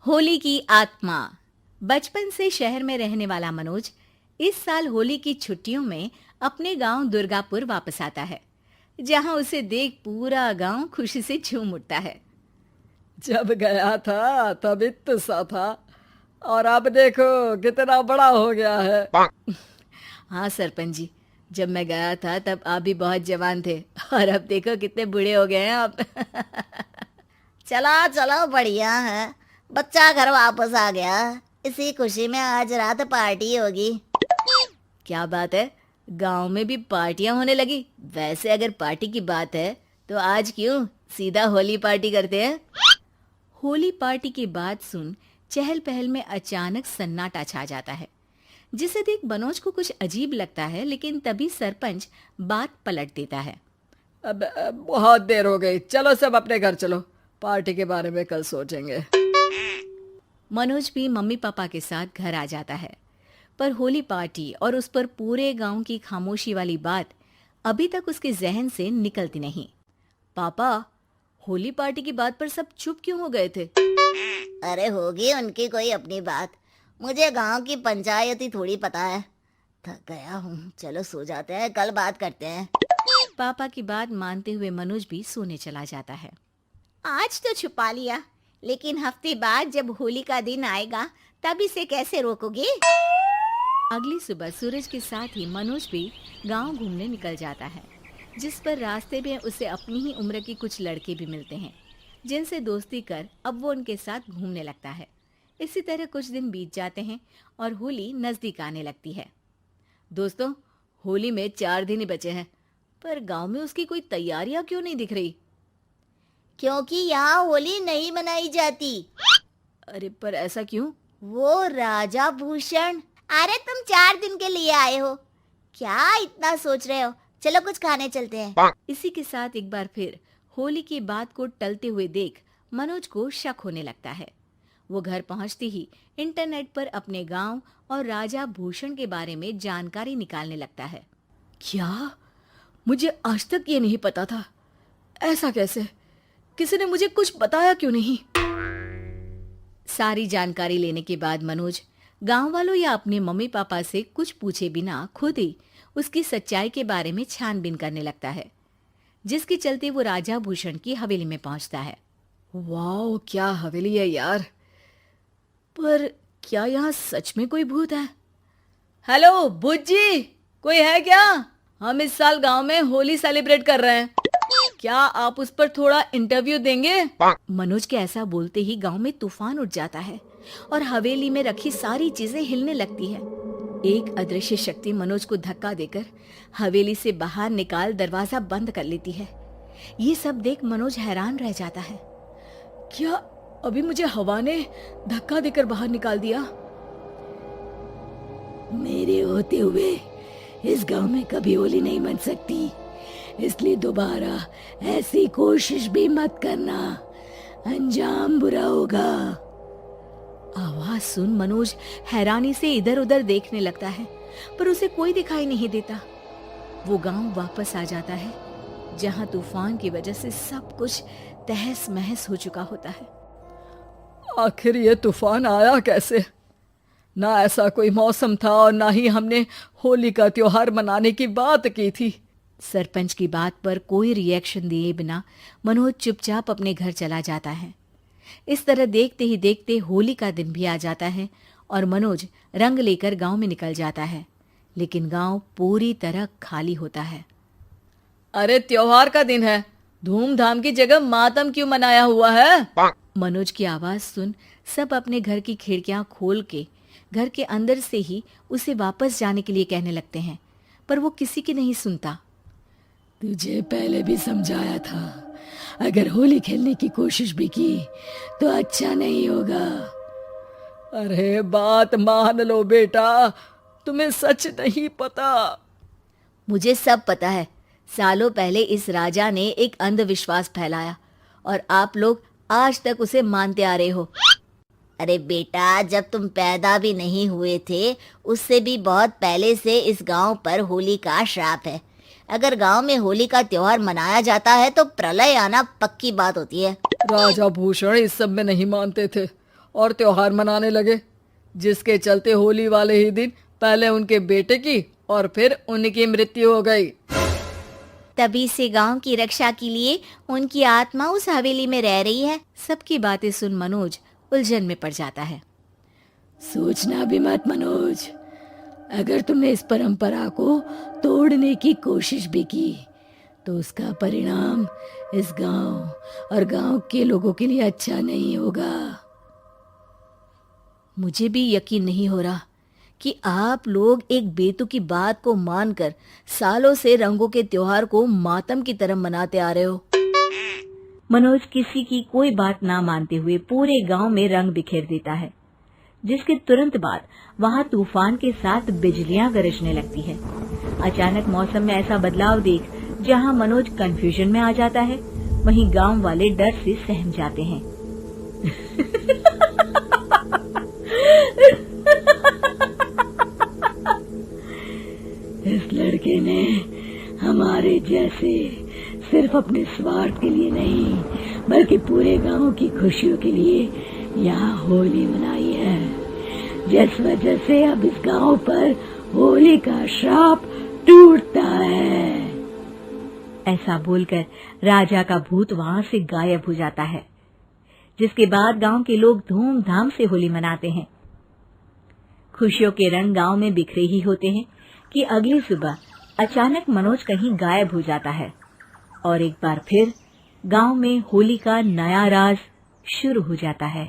होली की आत्मा। बचपन से शहर में रहने वाला मनोज इस साल होली की छुट्टियों में अपने गांव दुर्गापुर वापस आता है, जहां उसे देख पूरा गांव खुशी से झूम उठता है। जब गया था तब इतना सा था और अब देखो कितना बड़ा हो गया है। हाँ सरपंच जी, जब मैं गया था तब आप भी बहुत जवान थे और अब देखो कितने बूढ़े हो गए हैं आप। चला चलो बढ़िया है। बच्चा घर वापस आ गया। इसी खुशी में आज रात पार्टी होगी। क्या बात है, गांव में भी पार्टियां होने लगी। वैसे अगर पार्टी की बात है तो आज क्यों सीधा होली पार्टी करते हैं। होली पार्टी की बात सुन चहल पहल में अचानक सन्नाटा छा जाता है, जिसे देख मनोज को कुछ अजीब लगता है। लेकिन तभी सरपंच बात पलट देता है। अब बहुत देर हो गई, चलो सब अपने घर चलो, पार्टी के बारे में कल सोचेंगे। मनोज भी मम्मी पापा के साथ घर आ जाता है, पर होली पार्टी और उस पर पूरे गांव की खामोशी वाली बात अभी तक उसके जहन से निकलती नहीं। पापा, होली पार्टी की बात पर सब चुप क्यों हो गए थे? अरे होगी उनकी कोई अपनी बात। मुझे गांव की पंचायत ही थोड़ी पता है। थक गया हूँ, चलो सो जाते हैं, कल बात करते हैं। पापा की बात मानते हुए मनोज भी सोने चला जाता है। आज तो छुपा लिया, लेकिन हफ्ते बाद जब होली का दिन आएगा तब इसे कैसे रोकोगे? अगली सुबह सूरज के साथ ही मनोज भी गांव घूमने निकल जाता है, जिस पर रास्ते में उसे अपनी ही उम्र के कुछ लड़के भी मिलते हैं, जिनसे दोस्ती कर अब वो उनके साथ घूमने लगता है। इसी तरह कुछ दिन बीत जाते हैं और होली नजदीक आने लगती है। दोस्तों, होली में 4 दिन ही बचे हैं, पर गांव में उसकी कोई तैयारियां क्यों नहीं दिख रही? क्योंकि यहाँ होली नहीं मनाई जाती। अरे पर ऐसा क्यों? वो राजा भूषण। अरे तुम 4 दिन के लिए आए हो, क्या इतना सोच रहे हो? चलो कुछ खाने चलते हैं। इसी के साथ एक बार फिर होली की बात को टलते हुए देख मनोज को शक होने लगता है। वो घर पहुंचते ही इंटरनेट पर अपने गांव और राजा भूषण के बारे में जानकारी निकालने लगता है। क्या? मुझे आज तक ये नहीं पता था। ऐसा कैसे? किसी ने मुझे कुछ बताया क्यों नहीं? सारी जानकारी लेने के बाद मनोज गांव वालों या अपने मम्मी पापा से कुछ पूछे बिना खुद ही उसकी सच्चाई के बारे में छानबीन करने लगता है, जिसके चलते वो राजा भूषण की हवेली में पहुंचता है। वाह, क्या हवेली है यार। पर क्या यहाँ सच में कोई भूत है? हेलो भूत जी, कोई है क्या? हम इस साल गांव में होली सेलिब्रेट कर रहे हैं, क्या आप उस पर थोड़ा इंटरव्यू देंगे? मनोज के ऐसा बोलते ही गांव में तूफान उठ जाता है और हवेली में रखी सारी चीजें हिलने लगती है। एक अदृश्य शक्ति मनोज को धक्का देकर हवेली से बाहर निकाल दरवाजा बंद कर लेती है। ये सब देख मनोज हैरान रह जाता है। क्या अभी मुझे हवा ने धक्का देकर बाहर निकाल दिया? मेरे होते हुए इस गांव में कभी होली नहीं मन सकती, इसलिए दोबारा ऐसी कोशिश भी मत करना, अंजाम बुरा होगा। आवाज सुन मनोज हैरानी से इधर उधर देखने लगता है, पर उसे कोई दिखाई नहीं देता। वो गांव वापस आ जाता है, जहां तूफान की वजह से सब कुछ तहस महस हो चुका होता है। आखिर ये तूफान आया कैसे? ना ऐसा कोई मौसम था और ना ही हमने होली का त्योहार मनाने की बात की थी। सरपंच की बात पर कोई रिएक्शन दिए बिना मनोज चुपचाप अपने घर चला जाता है। इस तरह देखते ही देखते होली का दिन भी आ जाता है और मनोज रंग लेकर गांव में निकल जाता है, लेकिन गांव पूरी तरह खाली होता है। अरे त्योहार का दिन है, धूमधाम की जगह मातम क्यों मनाया हुआ है? मनोज की आवाज सुन सब अपने घर की खिड़कियां खोल के घर के अंदर से ही उसे वापस जाने के लिए कहने लगते हैं, पर वो किसी की नहीं सुनता। तुझे पहले भी समझाया था, अगर होली खेलने की कोशिश भी की तो अच्छा नहीं होगा। अरे बात मान लो बेटा, तुम्हें सच नहीं पता। मुझे सब पता है। सालों पहले इस राजा ने एक अंधविश्वास फैलाया और आप लोग आज तक उसे मानते आ रहे हो। अरे बेटा, जब तुम पैदा भी नहीं हुए थे उससे भी बहुत पहले से इस गांव पर होली का श्राप है। अगर गांव में होली का त्योहार मनाया जाता है तो प्रलय आना पक्की बात होती है। राजा भूषण इस सब में नहीं मानते थे और त्योहार मनाने लगे, जिसके चलते होली वाले ही दिन पहले उनके बेटे की और फिर उनकी मृत्यु हो गई। तभी से गांव की रक्षा के लिए उनकी आत्मा उस हवेली में रह रही है। सबकी बातें सुन मनोज उलझन में पड़ जाता है। सोचना भी मत मनोज, अगर तुमने इस परंपरा को तोड़ने की कोशिश भी की तो उसका परिणाम इस गांव और गांव के लोगों के लिए अच्छा नहीं होगा। मुझे भी यकीन नहीं हो रहा कि आप लोग एक बेतुकी बात को मानकर सालों से रंगों के त्योहार को मातम की तरह मनाते आ रहे हो। मनोज किसी की कोई बात ना मानते हुए पूरे गांव में रंग बिखेर देता है, जिसके तुरंत बाद वहां तूफान के साथ बिजलियां गरजने लगती है। अचानक मौसम में ऐसा बदलाव देख जहां मनोज कंफ्यूजन में आ जाता है, वहीं गांव वाले डर से सहम जाते हैं। इस लड़के ने हमारे जैसे सिर्फ अपने स्वार्थ के लिए नहीं बल्कि पूरे गांव की खुशियों के लिए यहाँ होली मनाई है, जिस वजह से अब इस गांव पर होली का श्राप टूटता है। ऐसा बोलकर राजा का भूत वहां से गायब हो जाता है, जिसके बाद गांव के लोग धूमधाम से होली मनाते हैं। खुशियों के रंग गांव में बिखरे ही होते हैं कि अगली सुबह अचानक मनोज कहीं गायब हो जाता है और एक बार फिर गांव में होली का नया राज शुरू हो जाता है।